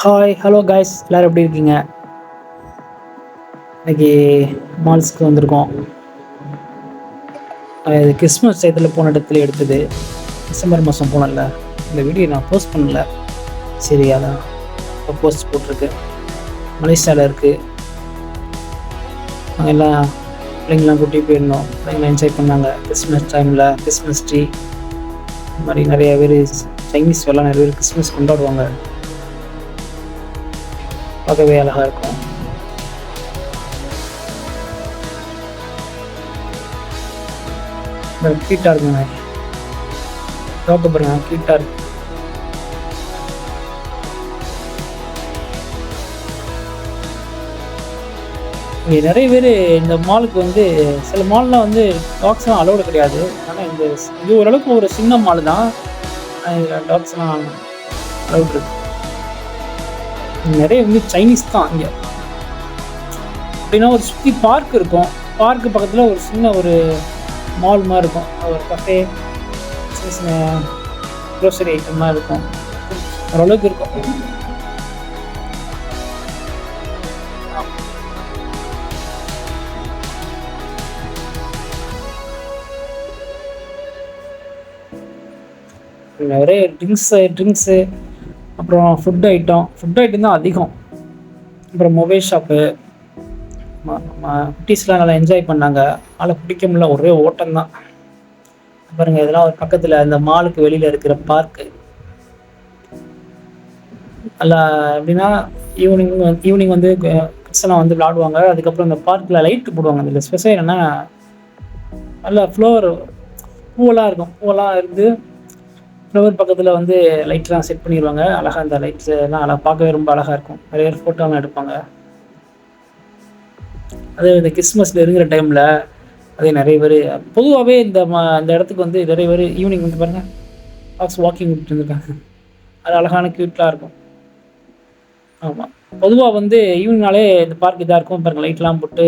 Hi hello guys, எல்லோரும் எப்படி இருக்கீங்க? இன்னைக்கு மால்ஸ்க்கு வந்திருக்கோம். இது கிறிஸ்மஸ் டயத்தில் போன இடத்துல எடுத்தது. டிசம்பர் மாதம் போனல, இந்த வீடியோ நான் போஸ்ட் பண்ணல. சரி, அதான் இப்போ போஸ்ட் போட்டிருக்கு. மலேசியாவில் இருக்குது. நாங்கள் எல்லாம் பிள்ளைங்களாம் கூட்டி போயிருந்தோம். பிள்ளைங்களாம் என்ஜாய் பண்ணாங்க. கிறிஸ்மஸ் டைமில் கிறிஸ்மஸ் ட்ரீ இந்த மாதிரி நிறைய பேர் சைனீஸ் எல்லாம் நிறைய பேர் கிறிஸ்மஸ் கொண்டாடுவாங்க. பார்க்கவே அழகாக இருக்கும். கீட்டாக இருக்குங்க. ரோக்க பாருங்க, கீட்டாக இருக்கு. இங்கே நிறைய பேர் இந்த மாலுக்கு வந்து சில மால்லாம் வந்து டாக்ஸ்லாம் அலோடு கிடையாது. ஆனால் இது ஓரளவுக்கு ஒரு சின்ன மால் தான். டாக்ஸ்லாம் அலோடு இருக்கு. நிறைய வந்து சைனீஸ் தான் இங்கே. அப்படின்னா ஒரு சுற்றி பார்க் இருக்கும். பார்க்கு பக்கத்தில் ஒரு சின்ன ஒரு மால் மாதிரி இருக்கும். ஒரு கஃபே, சின்ன சின்ன க்ரோசரி ஐட்டம்லாம் இருக்கும். ஓரளவுக்கு இருக்கும். நிறைய ட்ரிங்க்ஸு அப்புறம் ஃபுட் ஐட்டம் தான் அதிகம். அப்புறம் மொபைல் ஷாப்பு. குட்டீஸ்லாம் நல்லா என்ஜாய் பண்ணாங்க. அதனால் பிடிக்க முடியல, ஒரே ஓட்டம் தான். பாருங்கள், இதெல்லாம் ஒரு பக்கத்தில் இந்த மாலுக்கு வெளியில் இருக்கிற பார்க்கு. நல்லா எப்படின்னா ஈவினிங் வந்து கிட்ஸ்லாம் வந்து விளாடுவாங்க. அதுக்கப்புறம் இந்த பார்க்கில் லைட்டு போடுவாங்க. அதில் ஸ்பெஷல் என்னென்னா நல்லா பூவெல்லாம் இருக்கும். பூவெல்லாம் இருந்து ஃப்ளவர் பக்கத்தில் வந்து லைட்லாம் செட் பண்ணிடுவாங்க. அழகாக அந்த லைட்ஸ் எல்லாம் அழகாக பார்க்கவே ரொம்ப அழகாக இருக்கும். நிறைய பேர் ஃபோட்டோலாம் எடுப்பாங்க. அதே இந்த கிறிஸ்மஸில் இருக்கிற டைமில் அதே நிறைய பேர் பொதுவாகவே இந்த இடத்துக்கு வந்து நிறைய பேர் ஈவினிங் வந்து பாருங்கள் டாக்ஸ் வாக்கிங் விட்டு வந்துருக்காங்க. அது அழகான க்யூட்டாக இருக்கும். ஆமாம், பொதுவாக வந்து ஈவினிங்னாலே இந்த பார்க் இதாக இருக்கும். பாருங்கள், லைட்லாம் போட்டு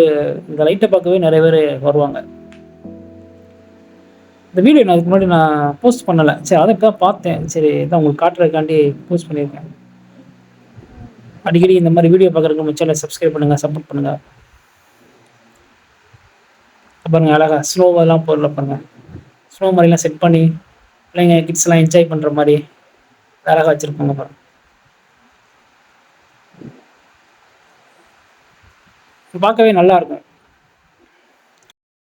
இந்த லைட்டை பார்க்கவே நிறைய பேர் வருவாங்க. இந்த வீடியோ நான் அதுக்கு முன்னாடி நான் போஸ்ட் பண்ணலை. சரி, அதை இப்போ தான் பார்த்தேன். சரி, இதான் உங்களுக்கு காட்டுறதுக்காண்டி போஸ்ட் பண்ணியிருக்கேன். அடிக்கடி இந்த மாதிரி வீடியோ பார்க்குறதுக்கு நம்ம சேனலை சப்ஸ்கிரைப் பண்ணுங்கள், சப்போர்ட் பண்ணுங்கள். பாருங்கள், அழகாக ஸ்னோவெல்லாம் போடல பாருங்கள். ஸ்னோ மாதிரிலாம் செட் பண்ணி பிள்ளைங்க கிட்ஸ்லாம் என்ஜாய் பண்ணுற மாதிரி அழகாக வச்சுருப்பாங்க பாருங்கள். பார்க்கவே நல்லாயிருக்கும்.